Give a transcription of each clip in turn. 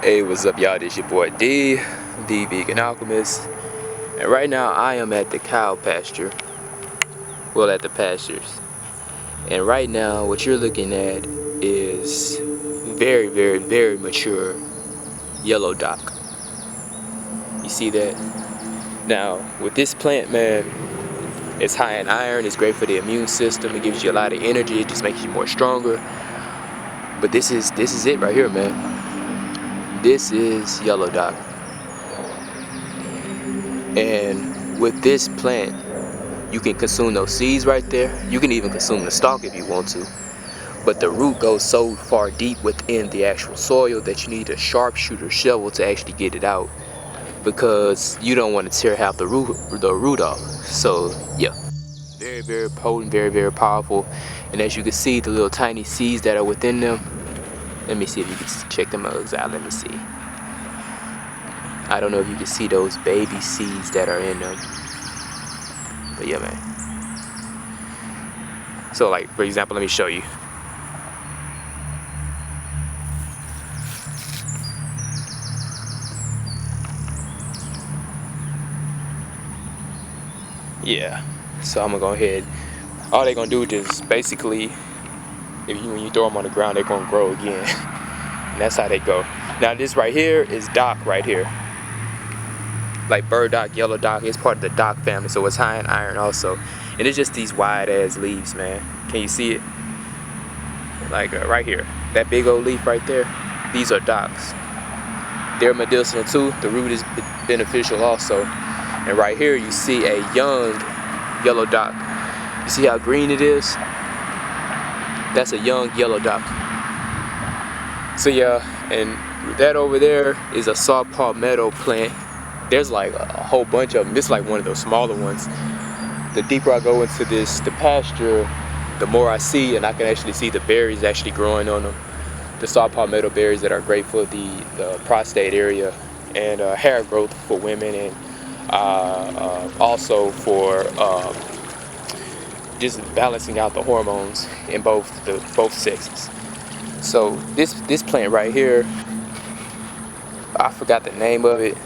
Hey, what's up, y'all? This your boy D, the Vegan Alchemist, and right now I am at the cow pasture. Well, at the pastures. And right now, what you're looking at is very, very, very mature yellow dock. You see that? Now, with this plant, man, it's high in iron. It's great for the immune system. It gives you a lot of energy. It just makes you more stronger. But this is it right here, man. This is yellow dock. And with this plant, you can consume those seeds right there. You can even consume the stalk if you want to. But the root goes so far deep within the actual soil that you need a sharpshooter shovel to actually get it out, because you don't want to tear half the root off. So yeah, very, very potent, very, very powerful. And as you can see, the little tiny seeds that are within them. Let me see if you can check them out. Let me see. I don't know if you can see those baby seeds that are in them. But yeah, man. So like, for example, let me show you. Yeah. So I'm gonna go ahead. All they're gonna do is basically, when you throw them on the ground, they're gonna grow again. And that's how they go. Now this right here is dock right here. Like burdock, yellow dock, it's part of the dock family, so it's high in iron also. And it's just these wide ass leaves, man. Can you see it? Like right here, that big old leaf right there, these are docks. They're medicinal too. The root is beneficial also. And right here you see a young yellow dock. You see how green it is? That's a young yellow dock. So yeah, and that over there is a saw palmetto plant. There's like a whole bunch of them. This is like one of those smaller ones. The deeper I go into the pasture, the more I see, and I can actually see the berries actually growing on them. The saw palmetto berries that are great for the prostate area and hair growth for women, and also for just balancing out the hormones in both sexes. So this plant right here, I forgot the name of it,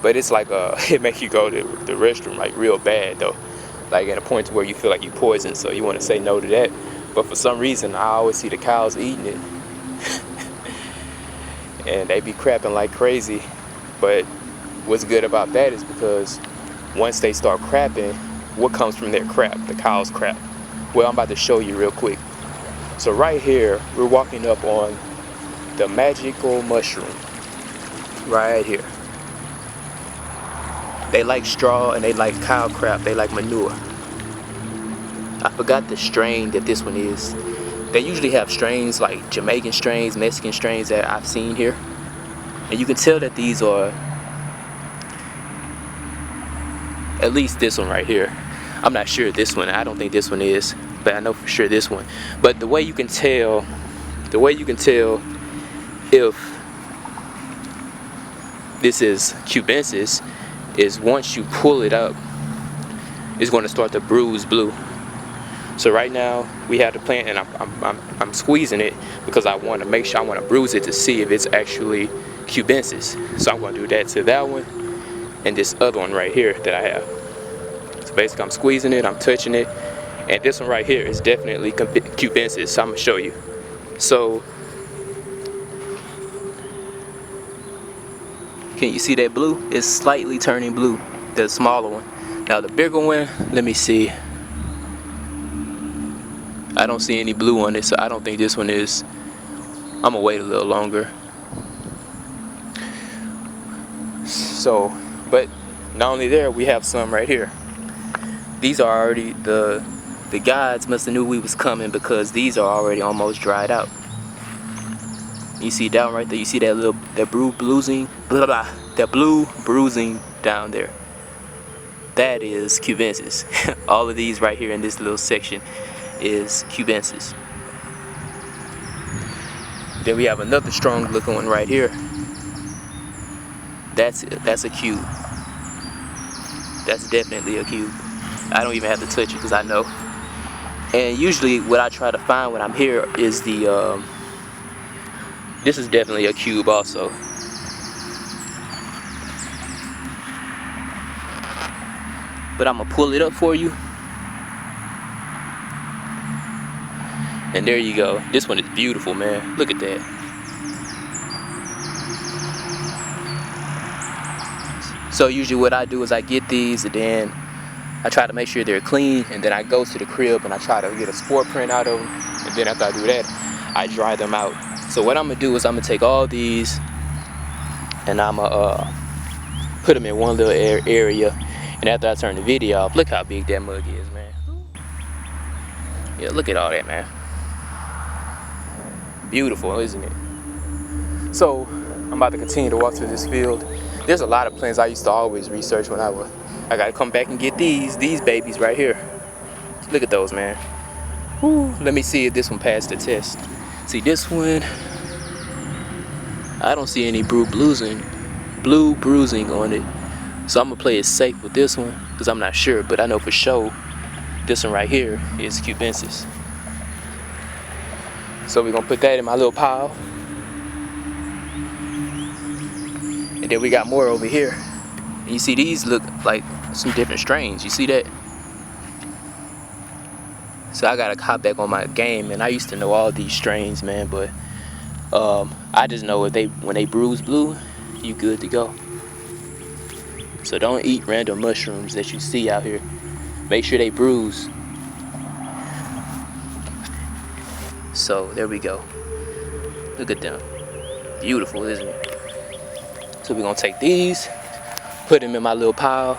but it's like it makes you go to the restroom like real bad though, like at a point where you feel like you poisoned, so you want to say no to that. But for some reason, I always see the cows eating it, and they be crapping like crazy. But what's good about that is because once they start crapping, what comes from their crap? The cow's crap. Well, I'm about to show you real quick. So right here, we're walking up on the magical mushroom. Right here. They like straw and they like cow crap. They like manure. I forgot the strain that this one is. They usually have strains like Jamaican strains, Mexican strains that I've seen here. And you can tell that these are, at least this one right here. I'm not sure this one. I don't think this one is, but I know for sure this one. But the way you can tell if this is cubensis is once you pull it up, it's going to start to bruise blue. So right now we have the plant, and I'm squeezing it because I want to make sure, I want to bruise it to see if it's actually cubensis. So I'm going to do that to that one and this other one right here that I have. So basically I'm squeezing it, I'm touching it, and this one right here is definitely cubensis. So I'm going to show you. So can you see that blue? It's slightly turning blue, the smaller one. Now the bigger one, let me see. I don't see any blue on it, so I don't think this one is. I'm gonna wait a little longer. So, but not only there, we have some right here. These are already, the gods must have knew we was coming, because these are already almost dried out. You see down right there, you see that blue bruising, that blue bruising down there. That is cubensis. All of these right here in this little section is cubensis. Then we have another strong looking one right here. That's a cube. That's definitely a cube. I don't even have to touch it because I know. And usually what I try to find when I'm here is the this is definitely a cube also. but I'm gonna pull it up for you. And there you go. This one is beautiful, man. Look at that. So usually what I do is I get these and then I try to make sure they're clean, and then I go to the crib and I try to get a spore print out of them, and then after I do that, I dry them out. So what I'm gonna do is I'm gonna take all these and I'm gonna put them in one little area, and after I turn the video off, look how big that mug is, man. Yeah, look at all that, man. Beautiful, isn't it? So I'm about to continue to walk through this field. There's a lot of plants I used to always research when I gotta come back and get these babies right here. Look at those, man. Woo. Let me see if this one passed the test. See this one, I don't see any blue bruising on it. So I'm gonna play it safe with this one because I'm not sure, but I know for sure this one right here is cubensis. So we're gonna put that in my little pile. And then we got more over here. And you see these look like some different strains. You see that? So I gotta hop back on my game, and I used to know all these strains, man, but I just know when they bruise blue, you good to go. So don't eat random mushrooms that you see out here. Make sure they bruise. So there we go. Look at them. Beautiful, isn't it? So we're gonna take these, put them in my little pile.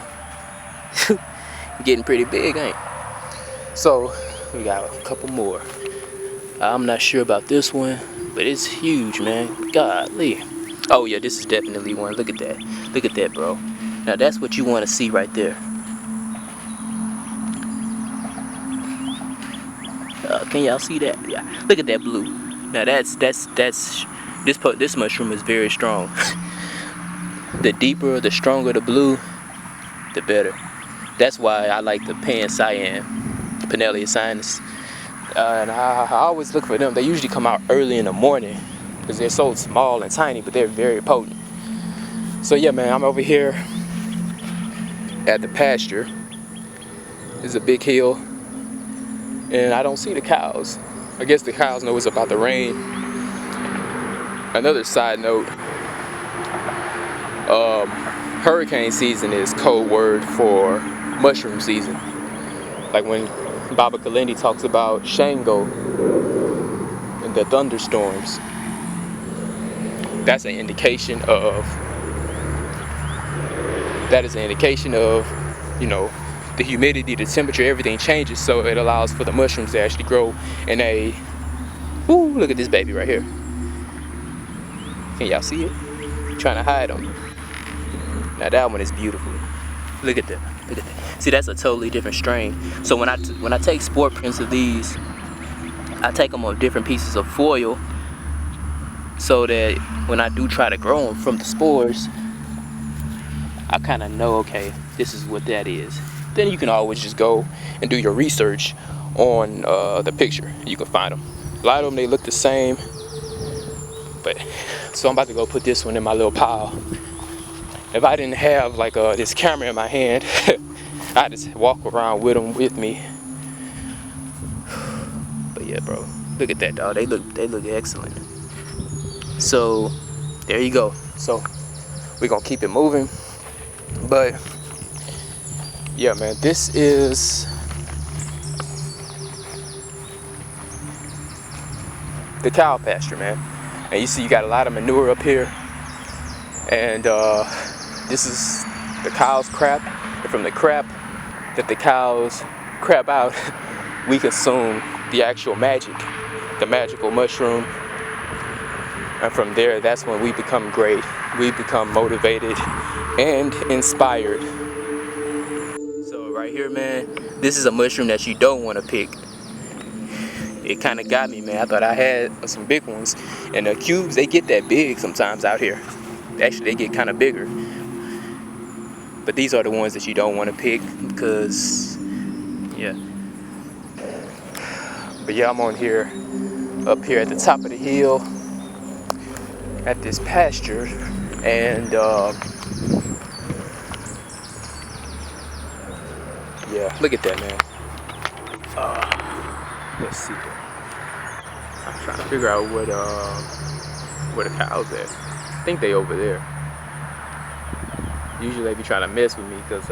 Getting pretty big, ain't it? So we got a couple more. I'm not sure about this one, but it's huge, man. Golly. Oh yeah, this is definitely one. Look at that. Look at that, bro. Now that's what you want to see right there. Can y'all see that? Yeah. Look at that blue. Now this mushroom is very strong. The deeper, the stronger the blue, the better. That's why I like the pan cyan, Pinellia cyanus. And I always look for them. They usually come out early in the morning because they're so small and tiny, but they're very potent. So yeah, man, I'm over here at the pasture. There's a big hill, and I don't see the cows. I guess the cows know it's about to rain. Another side note, hurricane season is code word for mushroom season. Like when Baba Kalindi talks about Shango and the thunderstorms, that's an indication of, you know, the humidity, the temperature, everything changes, so it allows for the mushrooms to actually grow in a, ooh, look at this baby right here. Can y'all see it? I'm trying to hide them. Now that one is beautiful. Look at that. Look at that. See, that's a totally different strain. So when I take spore prints of these, I take them on different pieces of foil so that when I do try to grow them from the spores, I kind of know, okay, this is what that is. Then you can always just go and do your research on the picture. You can find them. A lot of them, they look the same. But so I'm about to go put this one in my little pile. If I didn't have like this camera in my hand, I'd just walk around with them with me. But yeah, bro, look at that, dog. They look excellent. So there you go. So we're gonna keep it moving. But yeah, man, this is the cow pasture, man. And you see you got a lot of manure up here. And this is the cow's crap. And from the crap that the cows crap out, we consume the actual magic, the magical mushroom. And from there, that's when we become great. We become motivated and inspired. So right here, man, this is a mushroom that you don't want to pick. It kind of got me, man. I thought I had some big ones. And the cubes, they get that big sometimes out here. Actually, they get kind of bigger. But these are the ones that you don't want to pick because, yeah. But yeah, I'm on here, up here at the top of the hill, at this pasture, and yeah, look at that, man. Let's see. I'm trying to figure out where the cows at. I think they over there. Usually they be trying to mess with me because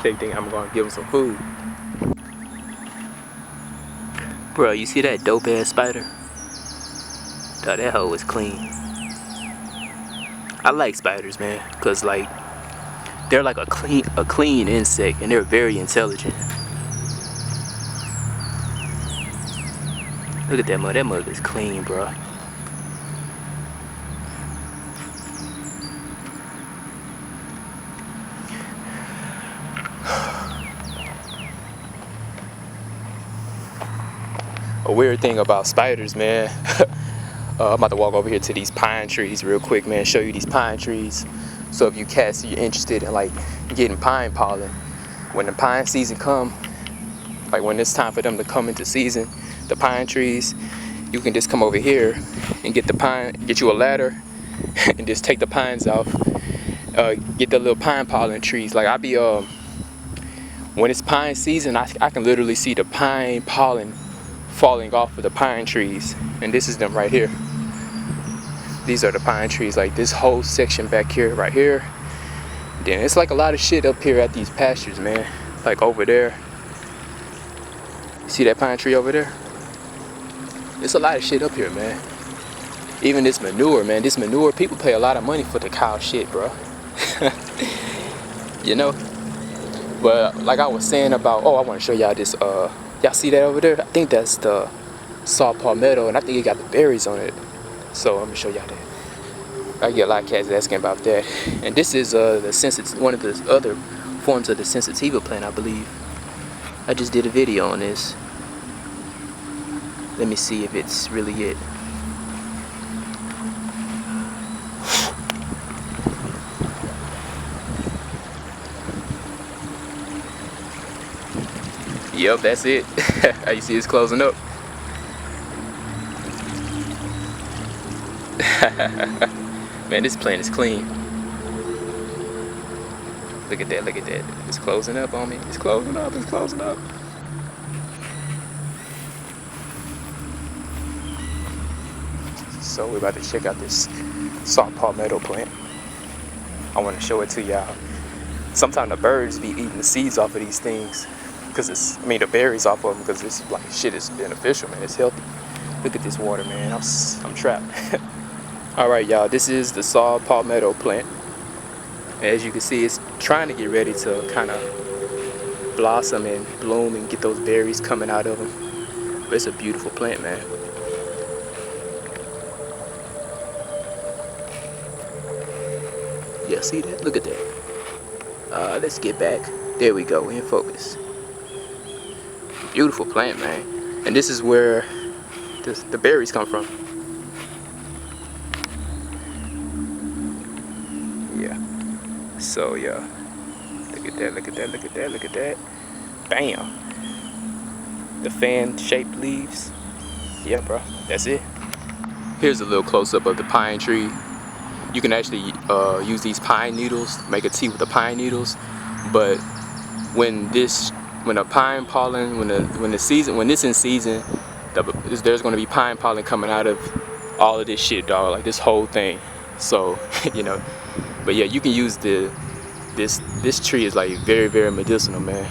they think I'm gonna give them some food. Bro, you see that dope ass spider? Dog, that hoe is clean. I like spiders, man, cause like they're like a clean insect, and they're very intelligent. Look at that mug. That mug is clean, bro. A weird thing about spiders, man. I'm about to walk over here to these pine trees real quick, man. Show you these pine trees. So if you cats, you're interested in like getting pine pollen, when the pine season come, like when it's time for them to come into season, the pine trees, you can just come over here and get the pine, get you a ladder, and just take the pines off. Get the little pine pollen trees. Like when it's pine season, I can literally see the pine pollen falling off of the pine trees, and this is them right here. These are the pine trees, like this whole section back here, right here. Then it's like a lot of shit up here at these pastures, man. Like over there. See that pine tree over there? There's a lot of shit up here, man. Even this manure, man. This manure, people pay a lot of money for the cow shit, bro. You know? But like I was saying about, I want to show y'all this, y'all see that over there? I think that's the saw palmetto, and I think it got the berries on it. So I'm gonna show y'all that. I get a lot of cats asking about that. And this is one of the other forms of the sensitiva plant, I believe. I just did a video on this. Let me see if it's really it. Yep, that's it. You see it's closing up. Man, this plant is clean. Look at that, look at that. It's closing up on me. It's closing up, it's closing up. So we're about to check out this soft palmetto plant. I want to show it to y'all. Sometimes the birds be eating the seeds off of these things. The berries off of them, because this like shit is beneficial, man. It's healthy. Look at this water, man. I'm trapped. All right, y'all. This is the saw palmetto plant. As you can see, it's trying to get ready to kind of blossom and bloom and get those berries coming out of them. But it's a beautiful plant, man. Yeah, see that? Look at that. Let's get back. There we go. We're in focus. Beautiful plant, man. And this is where the berries come from. Yeah. So yeah. Look at that, look at that, look at that, look at that. Bam. The fan-shaped leaves. Yeah, bro. That's it. Here's a little close-up of the pine tree. You can actually use these pine needles, make a tea with the pine needles. But when the pine pollen, when it's in season, there's gonna be pine pollen coming out of all of this shit, dog. Like this whole thing. So, you know. But yeah, you can use this tree is like very, very medicinal, man.